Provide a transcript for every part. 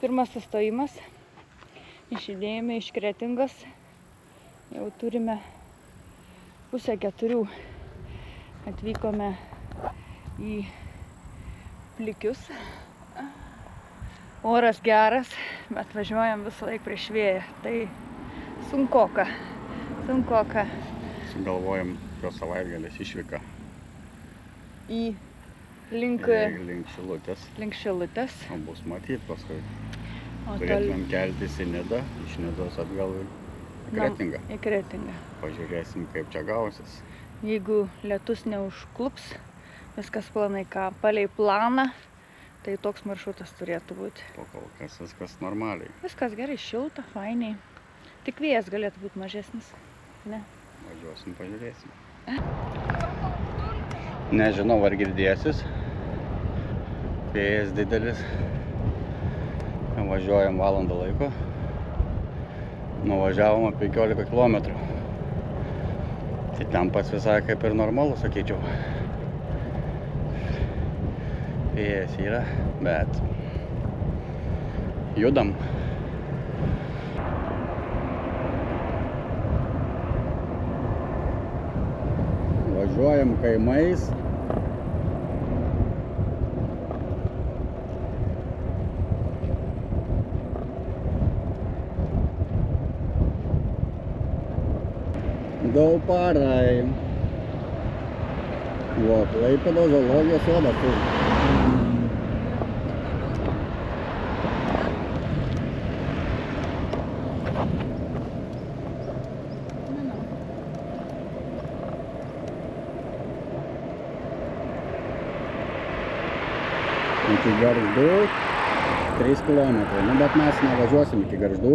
Pirmas sustojimas. Išjudėjome iš Kretingos. Jau turime 3:30. Atvykome į Plikius. Oras geras, bet važiuojam visą laiką prieš vėją. Tai sunkoka. Sugalvojam šios savaitgalės išvyką. Link Šilutės. O bus matyt paskui. O Turėtumėm keltis į Nidą, iš Nidos atgal į Kretingą. Į Kretingą. Pažiūrėsim, kaip čia gausis. Jeigu lietus neužklups, viskas planai palei planą, tai toks maršrutas turėtų būti. Po kol kas viskas normaliai. Viskas gerai, šilta, fainiai. Tik vėjas galėtų būti mažesnis. Ne? Važiuosim, pažiūrėsim. Nežinau, ar girdėsis. Vėjas didelis. Važiuojam valandą laiko. Nuvažiavom apie 15 km. Tai tempas visai kaip ir normalu, sakyčiau. Vėjas yra, bet judam. Važiuojam kaimais. Dauparai. Klaipėdos zoologijos sodas. Iki Gargždų 3 km. Nu, bet mes nevažiuosim iki Gargždų.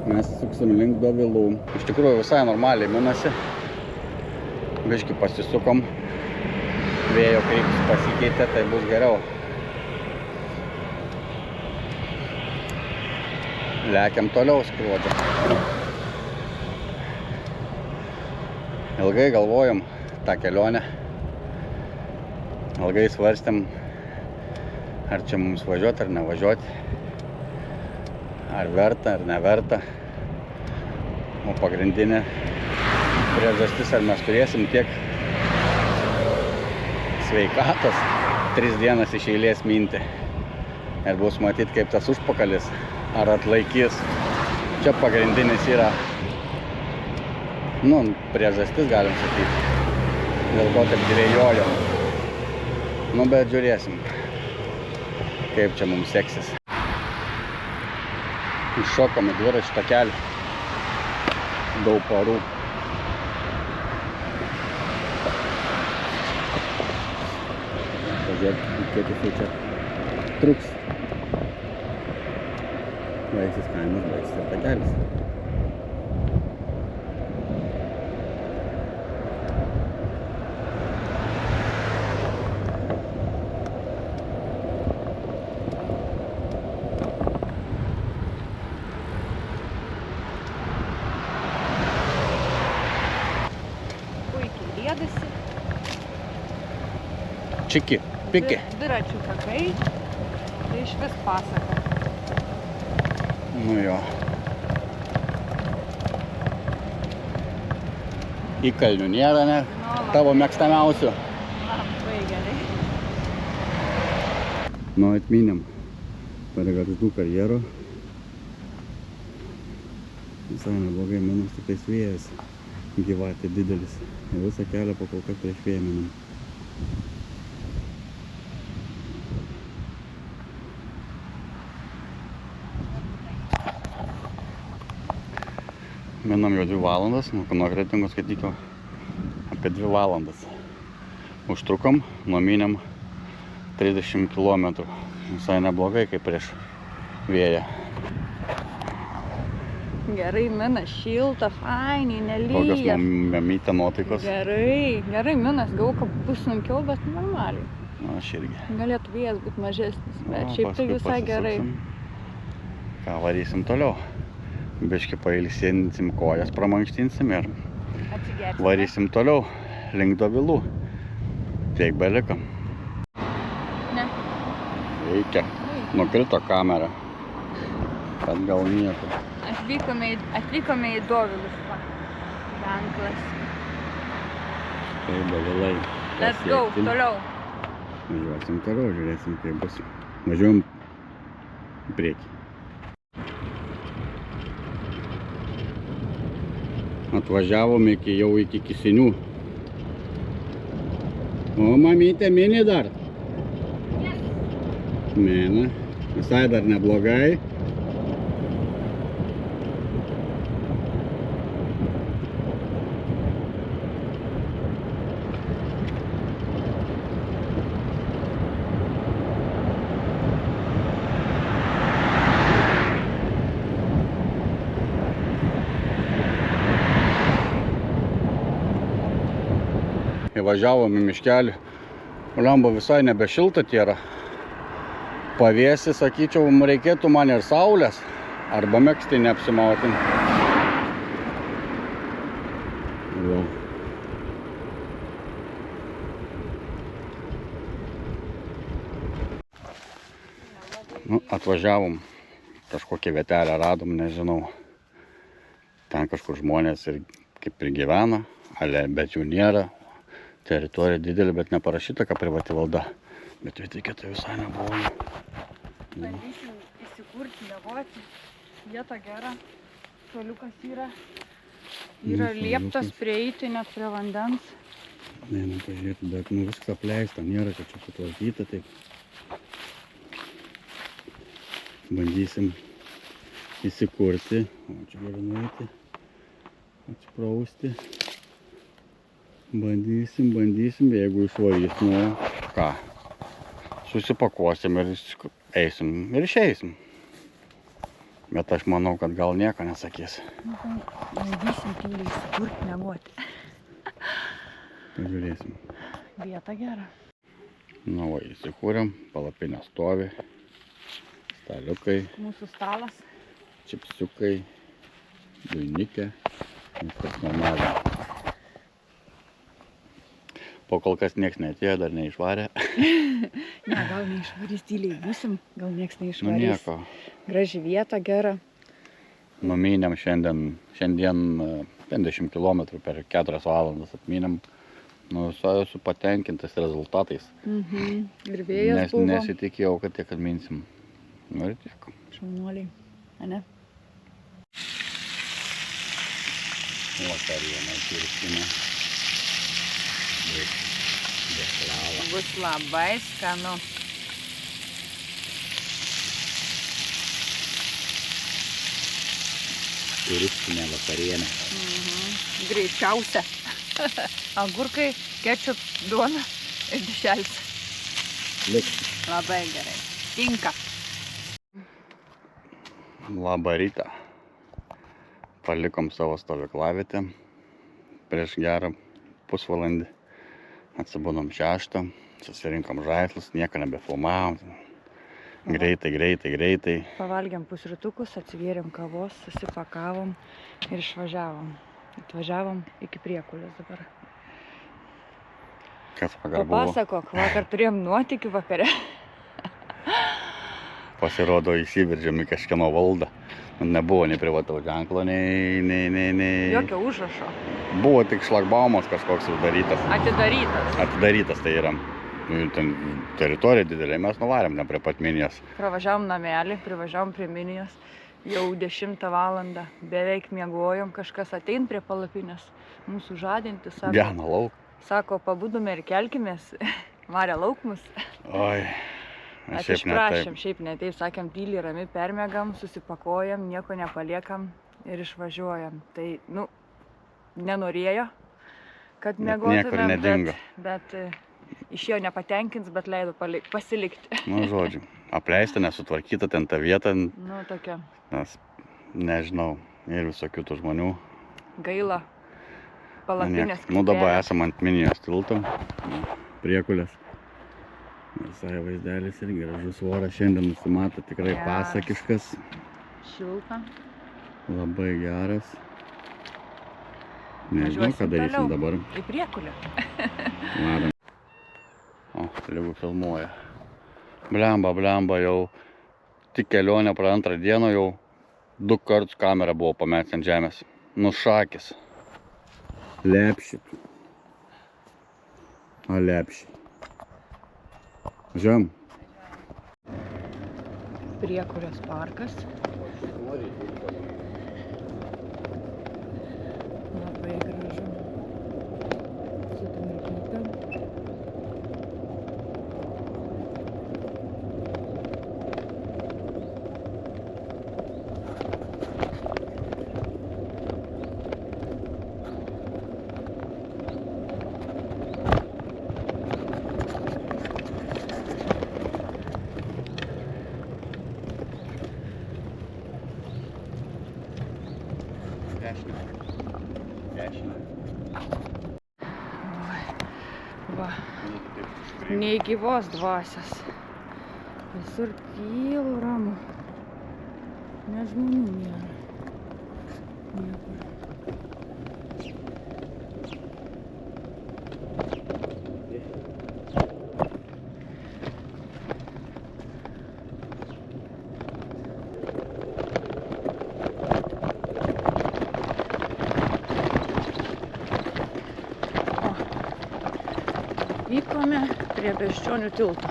Mes suksim link Dovilų. Iš tikrųjų visai normaliai minasi. Biškį pasisukom. Vėjo kryptis pasikeitė, tai bus geriau. Lekiam toliau skruodžią. Ilgai galvojom tą kelionę. Ilgai svarstėm, ar čia mums važiuoti ar nevažiuoti. Ar verta, ar neverta. O pagrindinė priežastis, ar mes turėsim tiek sveikatos 3 dienas iš eilės minti. Ir bus matyti, kaip tas užpakalis, ar atlaikys. Čia pagrindinis yra, priežastis, galim sakyti. Dėl ko taip dvejojom. Bet žiūrėsim, kaip čia mums seksis. Iššokom į dviračių takelį. Dauparų. Pažiūrėk, kiek jisai čia truks. Baigsis kaimas, baigsis ir takelis. Čiki, piki. Dviračių takai, tai iš vis pasaka. Nu jo. Įkalnių nėra, ne? Tavo mėgstamiausių. Labai gerai. Atminėm per Gargždų karjerą. Visai neblogai, minus tiktais vėjas. Gyvatė didelis. Visą kelią po kol kas prieš vėją minam. Minam jau 2 valandas, nuo Kretingos skaityko apie 2 valandas. Užtrukom, numinėm 30 km. Visai neblogai, kaip prieš vėją. Gerai mina, šilta, fainiai, nelyja. Kokios mamytė nuotaikos? Gerai minas, gavau, kad bus sunkiau, bet normaliai. Aš irgi. Galėtų vėjas būti mažesnis, bet šiaip tai visai gerai. Ką varysim toliau? Biškį pailsinsim, kojas pramankštinsim ir varysim toliau link Dovilų. Tiek beliko. Ne. Reikia. Nukrito kamera. Bet gal nieko. Atvykome į Dovilus. Va. Ženklas. Tai Dovilai. Let's go, pasiekti. toliau. Važiuosim toliau, žiūrėsim kaip bus. Važiuojam į priekį. Atvažiavom jau iki Kisinių. O mamytė mini dar. Mini. Visai dar neblogai. Įvažiavom į miškelį. Lemba visai nebešilta tėra. Pavėsi, sakyčiau, reikėtų man ir saulės. Arba megztai neapsimautin. Va. Nu, atvažiavom. Kažkokią vietelę radom, nežinau. Ten kažkur žmonės ir kaip ir gyvena. Bet jų nėra. Teritorija didelė, bet neparašyta, ką privati valda. Bet vitikėtai visai nebuvo. Bandysim įsikurti, miegoti. Vieta gera. Šuoliukas yra. Yra lieptas prieiti net prie vandens. Ne, pažiūrėti, bet viskas apleista. Nėra, kad čia sutvarkyta. Taip. Bandysim įsikurti. O čia galiu nueiti. Atsiprausti. Bandysim, jeigu išvarys, nu ką, susipakuosim ir eisim ir išeisim. Bet aš manau, kad gal nieko nesakys. Bandysim tyliai įsikurti, miegoti. Pažiūrėsim. Vieta gera. Na va, įsikūrėm, palapinė stovi, staliukai, Mūsų stalas. čipsiukai, dujnikė, viskas normaliai. Po kol kas nieks neatėjo, dar neišvarė. Ne, gal neišvarys, tyliai būsim, gal nieks Nu neišvarys. nieko. Graži vieta, gera. Numynėm šiandien 50 km per 4 valandas atmynėm. Nu, esu patenkintas rezultatais. Ir vėjas buvo. Nesitikėjau, kad tiek atminsim. Nu ir tiek. Šaunuoliai, ane? Vakarienė kirskime. Dešrelą. Bus labai skanu. Turistinė vakarienė. Greičiausia. Agurkai, kečup, duona ir dešrelis. Liks. Labai gerai. Tinka. Labą rytą. Palikom savo stovyklavietę. Prieš gerą pusvalandį. Atsibudom 6, susirinkom žaislus, nieko nebefilmavom. Greitai. Pavalgėm pusrytukus, atsivėrėm kavos, susipakavom ir išvažiavom. Atvažiavom iki Priekulės dabar. Kas vakar buvo? Papasakok, vakar turėjom nuotykį vakare. Pasirodo, įsiveržėm į kažkieno valdą. Nebuvo nei privataus ženklo, nei... Jokio užrašo. Buvo tik šlagbaumas kažkoks uždarytas. Atidarytas. Atidarytas tai yra. Ten teritorija didelė, mes nuvarėm ne prie pat minijos. Pravažiavom namelį, privažiavom prie minijos. Jau 10 valandą. Beveik miegojom, kažkas atein prie palapinės. Mūsų žadinti, sako. Gena lauk. Sako, pabudome ir kelkimės. Varė lauk mus. Oi. Mes išprašėm, šiaip ne taip, sakėm, tyliai rami permėgam, susipakojam, nieko nepaliekam ir išvažiuojam. Tai, nenorėjo, kad miegotume, bet išėjo nepatenkins, bet leido pasilikti. Nu, žodžiu, apleista, nesutvarkyta ten ta vieta. Nu, tokia. Nes, nežinau, ir visokių tų žmonių. Gaila, palapinės. Nu, dabar esam ant minijos tilto, Priekulės. Visai vaizdelis ir gražus oras šiandien nusimato, tikrai pasakiškas. Šilta. Labai geras. Nežinau, ką darysim dabar. Į Priekulę. Varom. O, lygu filmuoja. Blemba jau tik kelionę pro antrą dieną jau 2 kartus kamera buvo pametę ant žemės. Nušakis. Lepšit. A lepšit. Važiuojam. Priekurio parkas. Labai gražu. Sutvarkyta. Va, nei gyvos dvasios. Visur tylu, ramu. Net žmonių nėra. Niekur. Vykome prie Beždžionių tilto.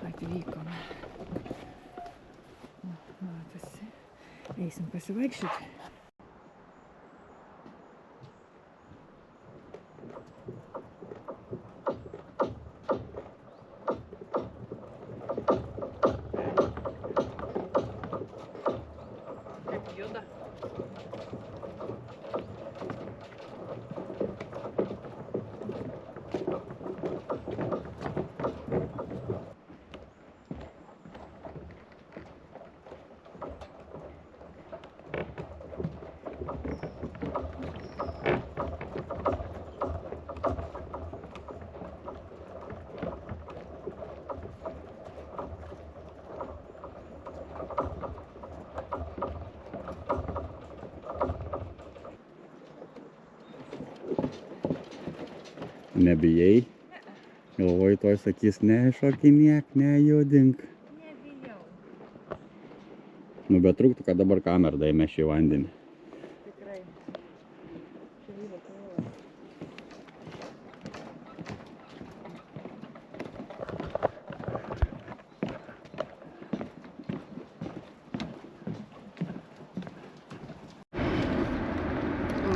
Atvykome. Matosi. Eisim pasivaikščioti. Nebijai? Galvoju, toj sakys, nešokinėk, nejudink. Nebijau. Nu, bet trūktų, kad dabar kamerą daimeš į vandenį. Tikrai.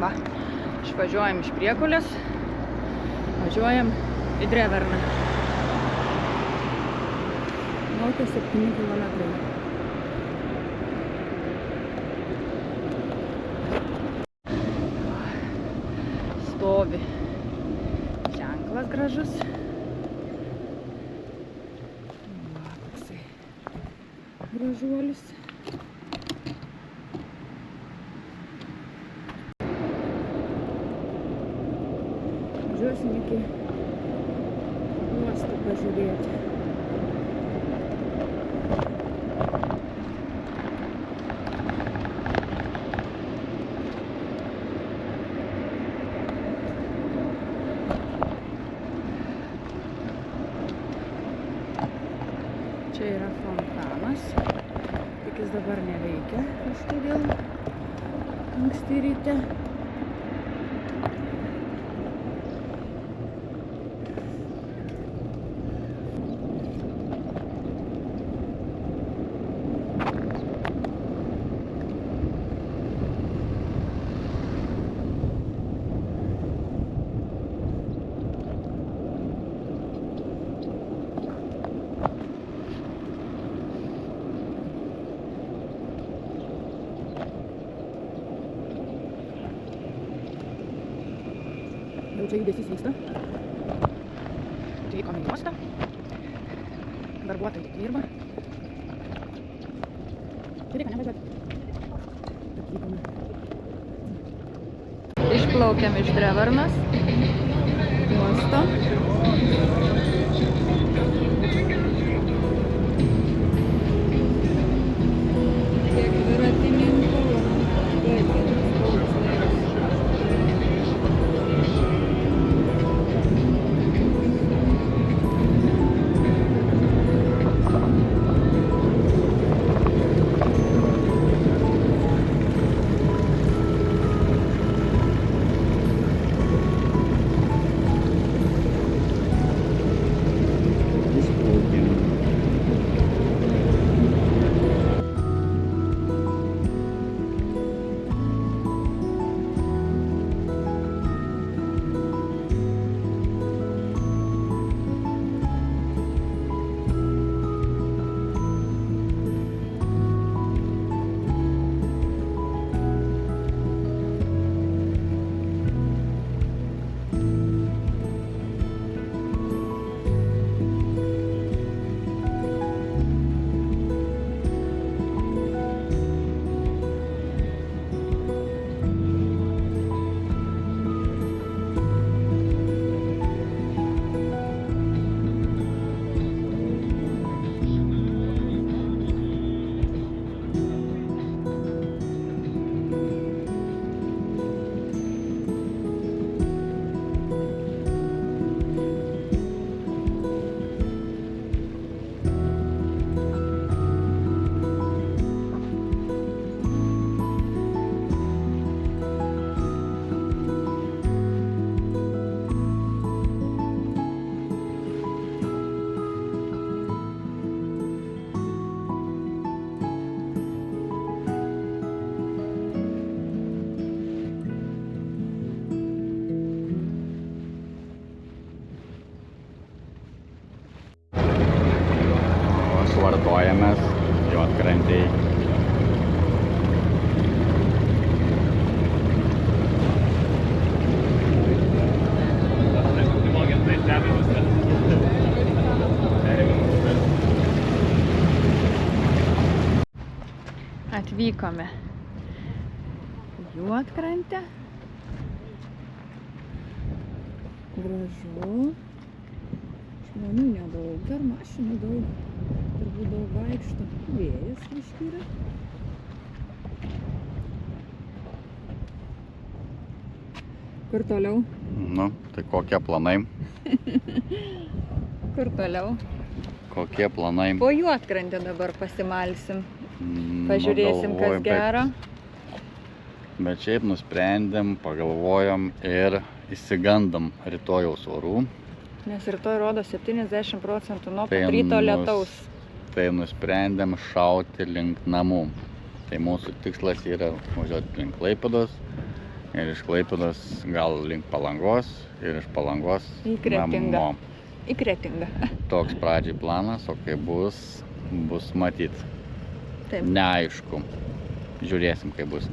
Va, išvažiuojam iš Priekulės. Važiuojam į Dreverną. Laukia 7 kilometrai. Stovi ženklas gražus. Va, toksai gražuolis. Važiuosim iki uosto pažiūrėti. Čia yra fontanas, tik jis dabar neveikia kažkodėl anksti ryte. Jau čia judesys vyksta. Atvykome į uostą. Darbuotojai dirba. Čia reikia nevažiuoti. Atvykome. Išplaukėm iš Drevernos uosto. Tiek dviratininkų. Rikiuojamės Juodkrantėj. Atvykome Juodkrantę. Gražu. Žmonių nedaug, dar mašinų daug. Turbūt daug vaikšto. Vėjas biškį yra. Kur toliau? Nu, tai kokie planai? Kur toliau? Kokie planai? Po Juodkrantę dabar pasimalsim. Pažiūrėsim, kas gero. Bet šiaip nusprendėm, pagalvojom ir įsigandam rytojaus orų. Nes rytoj rodo 70% nuo pat ryto lietaus. Tai nusprendėm šauti link namų. Tai mūsų tikslas yra važiuoti link Klaipėdos ir iš Klaipėdos gal link Palangos ir iš Palangos namo. Į Kretingą. Toks pradžiai planas, o kai bus matyt. Taip. Neaišku. Žiūrėsim, kaip bus.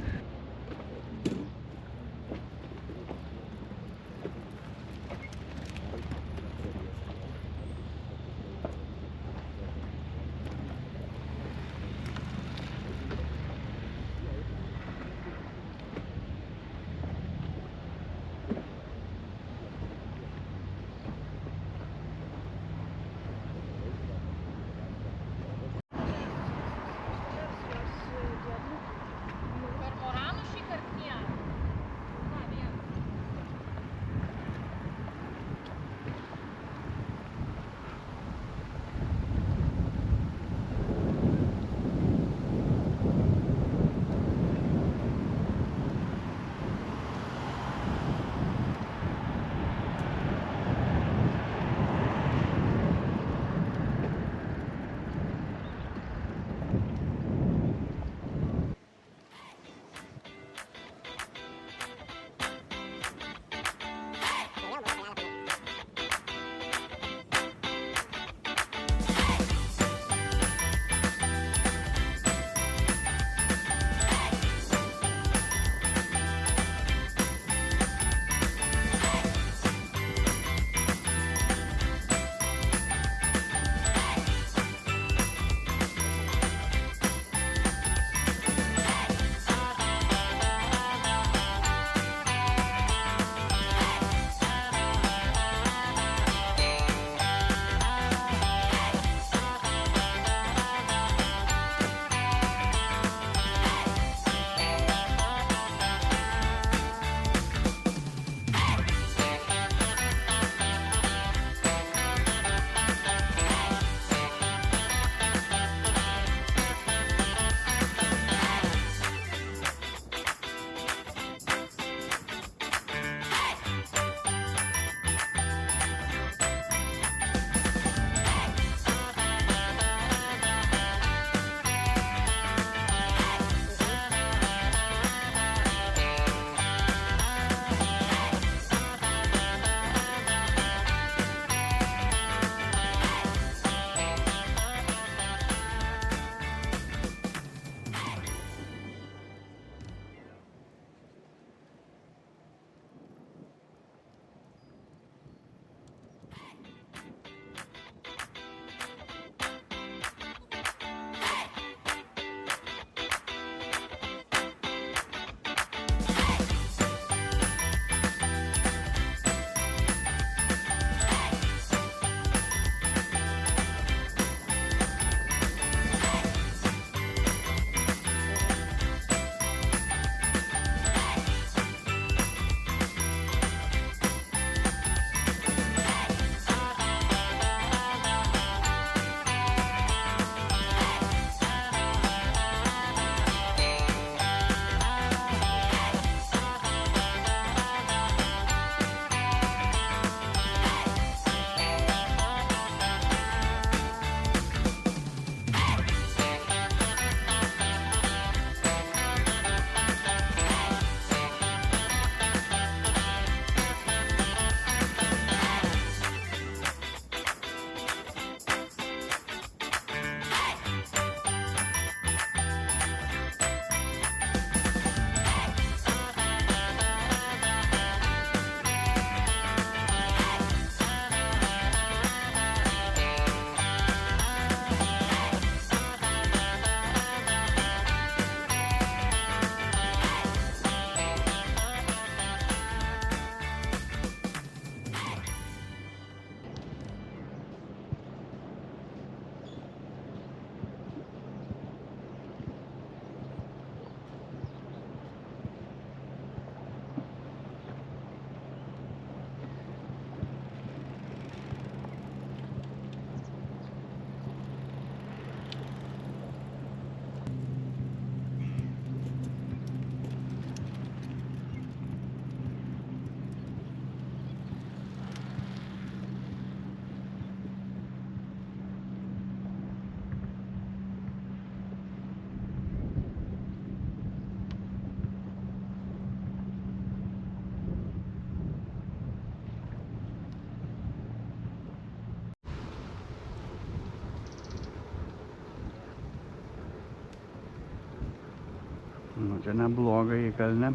Čia neblogai į kalnę.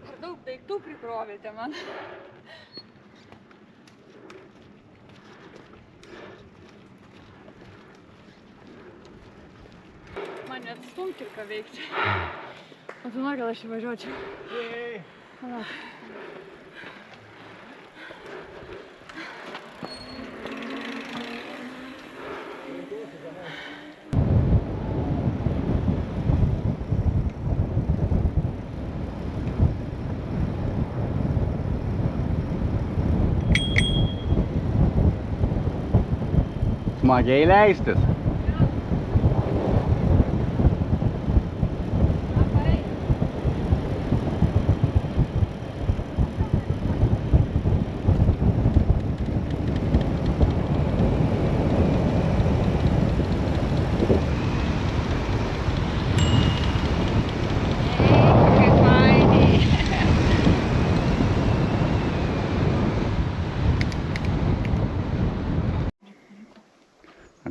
Ar daug daiktų prikrovėte man? Man net stumti ką veikti. O tu nori, gal aš įvažiuočiau? Palauk. Smagiai leistis.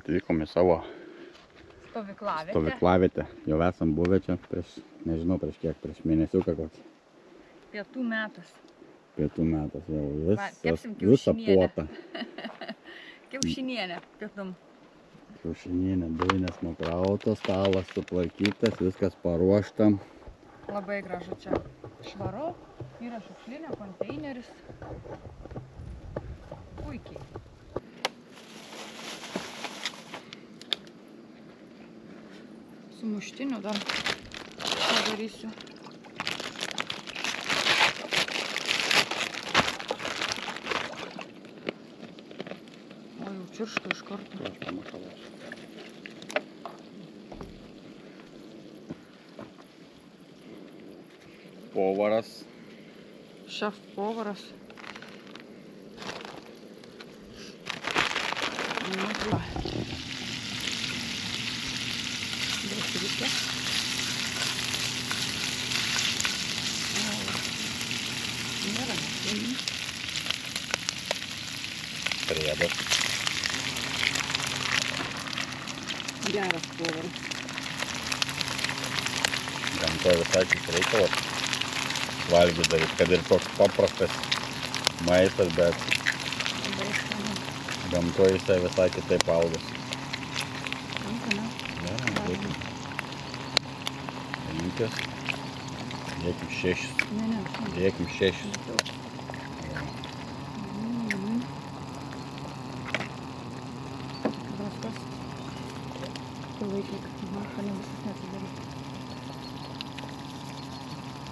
Atvykom į savo stovyklavietę. Jau esam buvę čia prieš, nežinau prieš kiek, prieš mėnesiuką kokį. Pietų metas. Pietų metas, jau Kepsim visą puotą. Kiaušinienė pietum. Kiaušinienė, dujinės nukrautos, stalas sutvarkytas, viskas paruošta. Labai gražu čia. Švaru, yra šiukšlinė, konteineris. Puikiai. Sumuštinių dar padarysiu. O jau čirška iš karto. Aš pamakalos. Povaras. Šef povaras. Nu, va. Priedas. Geras povaras. Gamtoje visai tik reikalas valgyti, kad ir toks paprastas maistas, bet gamtoje jisai visai kitaip valgas. Penkias. Dėkim 6. Dėkim 6.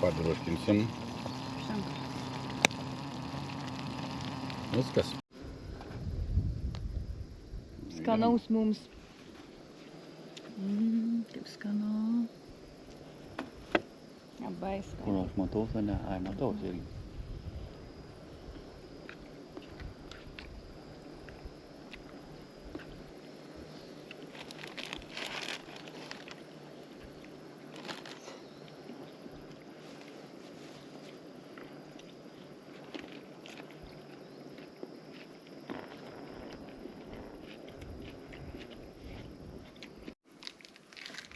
Padruškinsim. Viskas. Skanaus mums. Kaip skanu. Labai skanu. Kur aš matau, ne? Ai, matau irgi.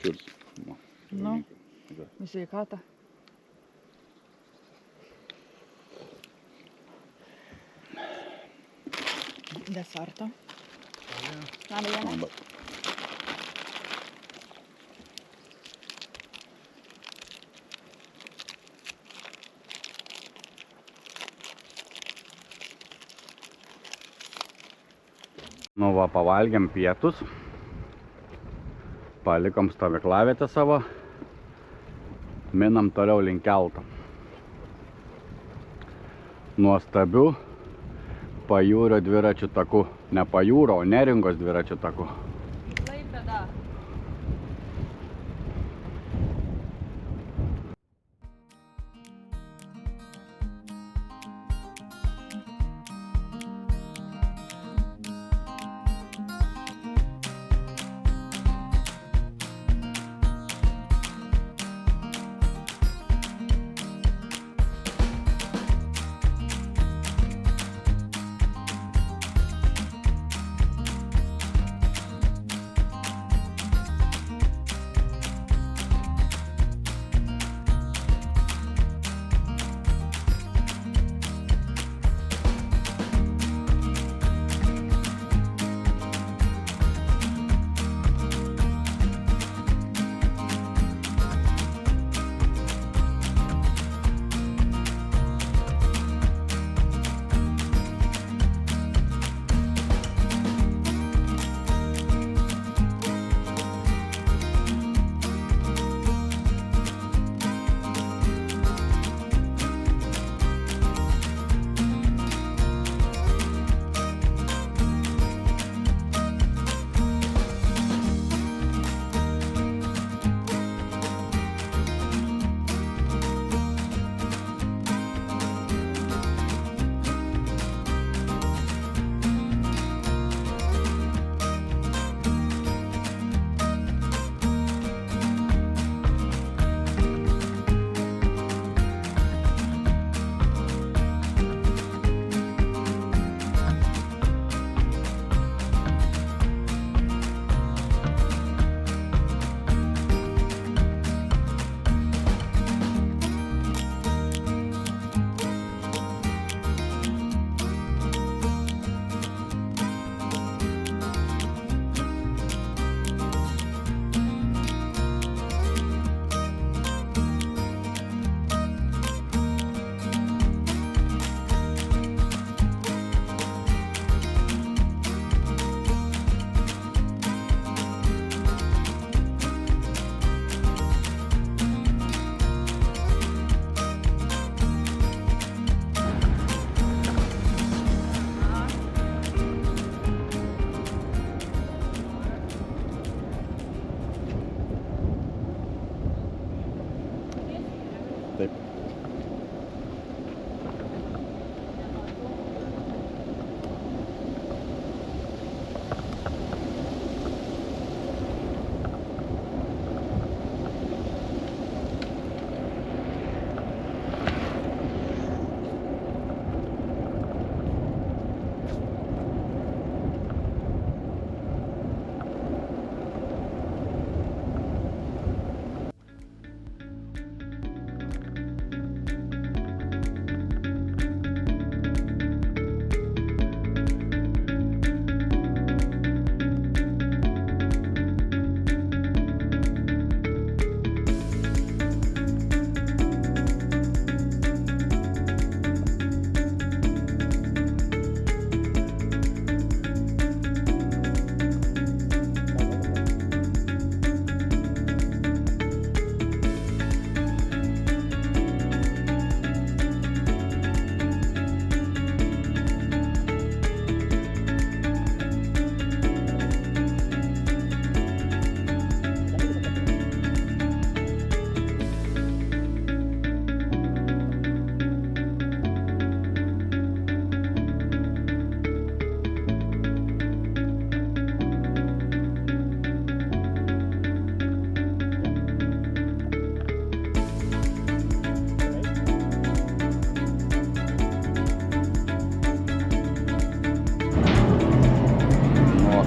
Čiurs. Nu, į sveikatą. Deserto. Labą dieną. Nu va, pavalgėm pietus. Palikom stovyklavietę savo. Minam toliau link kelto. Nuostabių pajūrio dviračių takų. Ne pajūro, o Neringos dviračių takų. Klaipėda.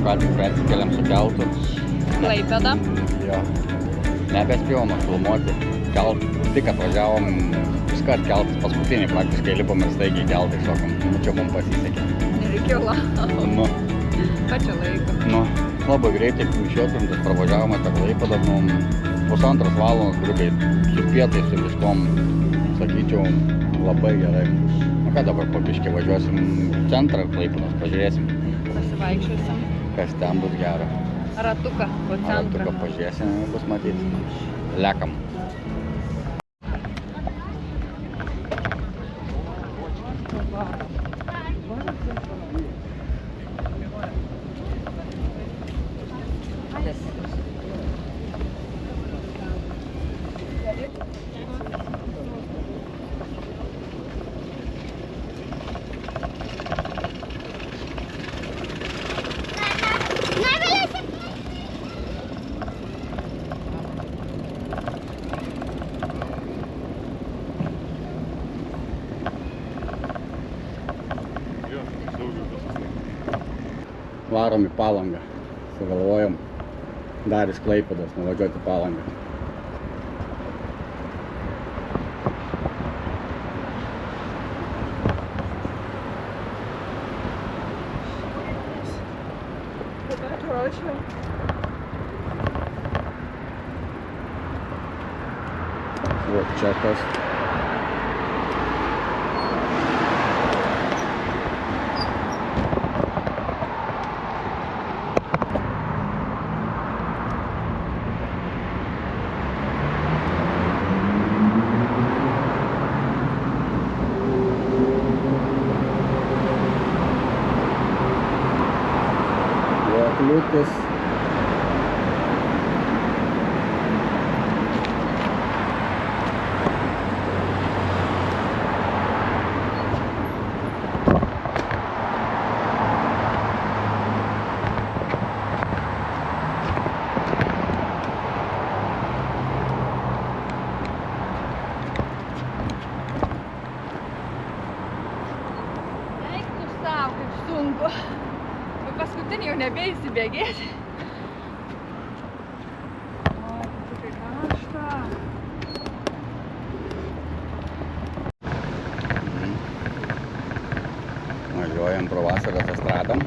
ką tik persikeliam su keltu. Klaipėda. Jo. Nebespėjom filmuoti. Tik atvažiavom, iškart keltas paskutinį, praktiškai lipom ir staigiai keltą iššokom. Nu, čia mums pasisekė. Nereikėjo laukti. Nu. Pačio laiko. Nu, labai greitai iš Jotvintos pravažiavome tą Klaipėdą, nu, 1,5 valandos grubiai, su pietais, su viskom, sakyčiau, labai gerai. Nu ką dabar po biškį važiuosim į centrą Klaipėdos, pažiūrėsim, Pasivaikščiosim. kas ten bus gero. Ratuką po centrą. Ratuką pažiūrėsim, bus matyti. Lekam. Varom į Palangą. Sugalvojom dar iš Klaipėdos nuvažiuoti į Palangą. O, čia tas. Kliūtis. Eik tu sau, kaip sunku. Paskutinį jau nebeįsibėgėti. O, tai karšta. Važiuojam pro vasaros estradom.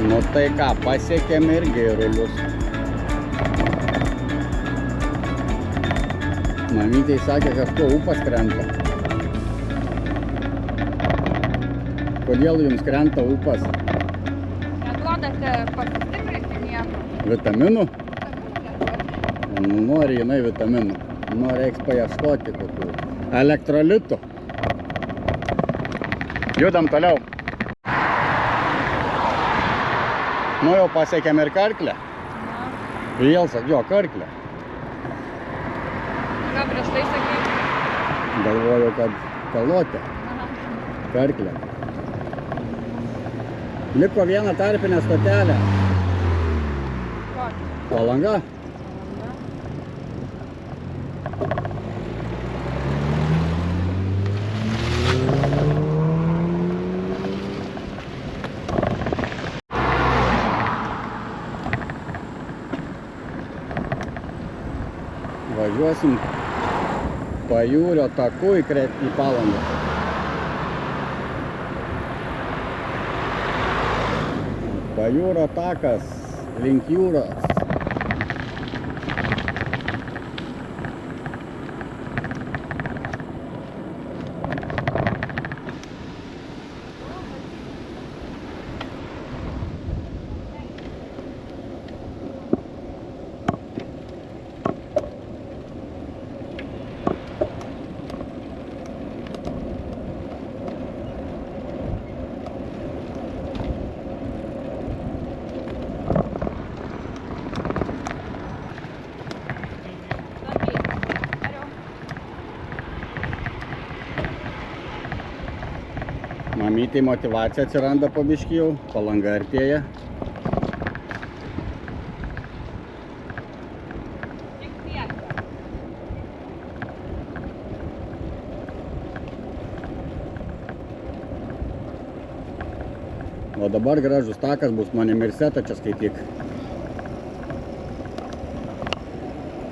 Nu tai ką, pasiekėm ir Girulius. Mamytei sakė, kad tuo upas krenta. Kodėl jums krenta upas? Neduodate pasistiprinti nieko. Vitaminų? Nu, nori jinai vitaminų. Nu, reiks paieškoti kokių elektrolitų. Judam toliau. Nu jau pasiekėm ir Karklę. Vėl, jo, Karklę. ką prieš tai sakei? Galvoju, kad kalotė, karklė. Liko viena tarpinė stotelė. Palanga. Važiuosim Pajūrio taku į Palangą. Pajūrio takas link jūros. Mamytei motyvacija atsiranda po biškį jau, Palanga artėja. O dabar gražus takas bus, mane Mirsetą čia skaityk.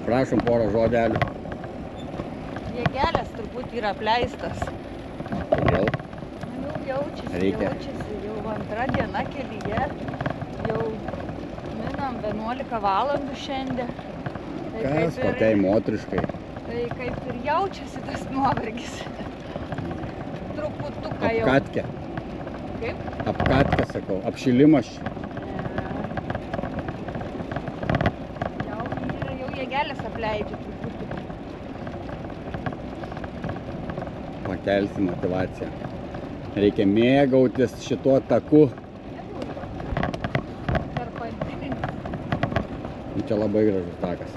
Prašom porą žodelių. Jėgelės turbūt yra apleistas. Kodėl? Jaučiasi, jau antra diena kelyje, jau minam 11 valandų šiandien. Kas, kokiai motriškai? Tai kaip ir jaučiasi tas nuovargis. Truputuką jau. Apkatkę. Kaip? Apkatkę, sakau, apšilimas. Jau jėgelės apleidžia truputuką. Pakelsi motyvaciją. Reikia mėgautis šituo taku. Čia labai gražus takas.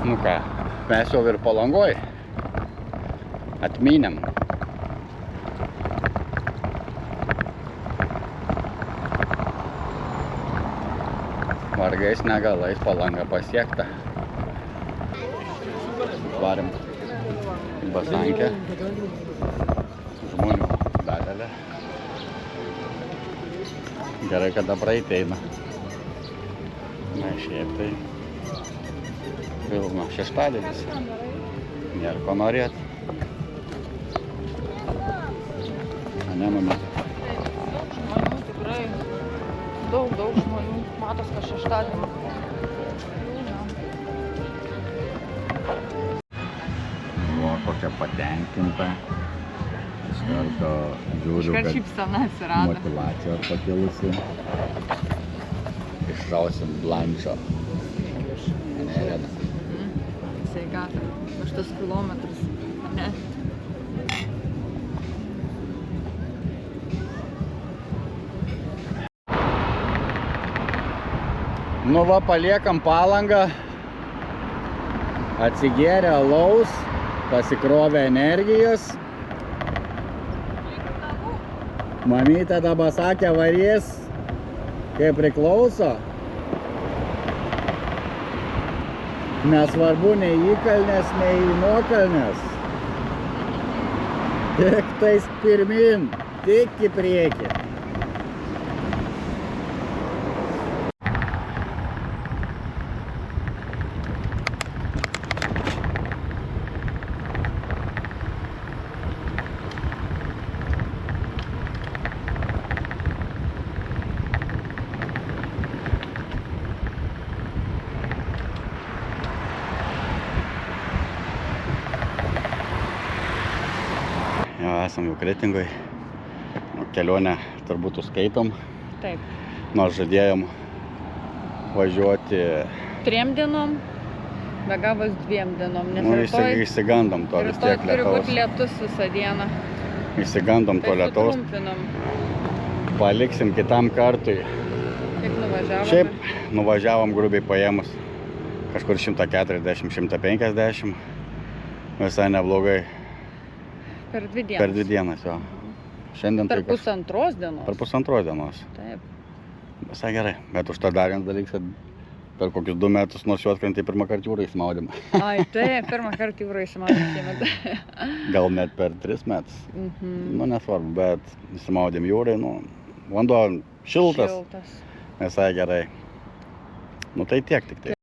Nu ką, mes jau ir Palangoj atmynėm. Vargais negalais Palanga pasiekta. Varėm į Basankę. Žmonių begalė. Gerai, kada praeiti eina. Na, šiaip tai pilna šeštadienis. Nėra ko norėt. Ne, mama? Daug žmonių, tikrai. Daug žmonių. Matos, kad šeštadienį. O, kokia patenkinta. Iš karto žiūriu, kad šypsena atsirado. Motyvacija pakilusi. Išrausim blančio. sveikatą už tas kilometrus, ne? Nu va, paliekam Palangą, atsigėrė alaus, pasikrovė energijos. Mamytė dabar sakė, varys, kaip priklauso. Nesvarbu nei įkalnės, nei nuokalnės. Tik tais pirmin, tik į priekį. Jo, esam jau Kretingoj. Kelionę turbūt užskaitom. Taip. Nors žadėjom važiuoti. 3 dienom, begavos 2 dienom, nes Išsigandom to vis tiek turi būti lietus visą dieną. Išsigandom to lietaus. Paliksim kitam kartui. Kiek nuvažiavome? Šiaip nuvažiavom grubiai paėmus kažkur 140-150. Visai neblogai. Per 2 dienas. Per 2 dienas, jo. Šiandien per pusantros dienos. Per pusantros dienos. Taip. Visai gerai. Bet už tą dar vienas dalykas, kad per kokius 2 metus nuo Juodkrantėj pirmą kartą jūrą įsimaudėm. Ai, taip, pirmą kartą jūrą įsimaudėm. Gal net per 3 metus. Nu, nesvarbu, bet įsimaudėm jūrai, nu, vanduo šiltas. Visai gerai. Nu, tai tiek tik tai.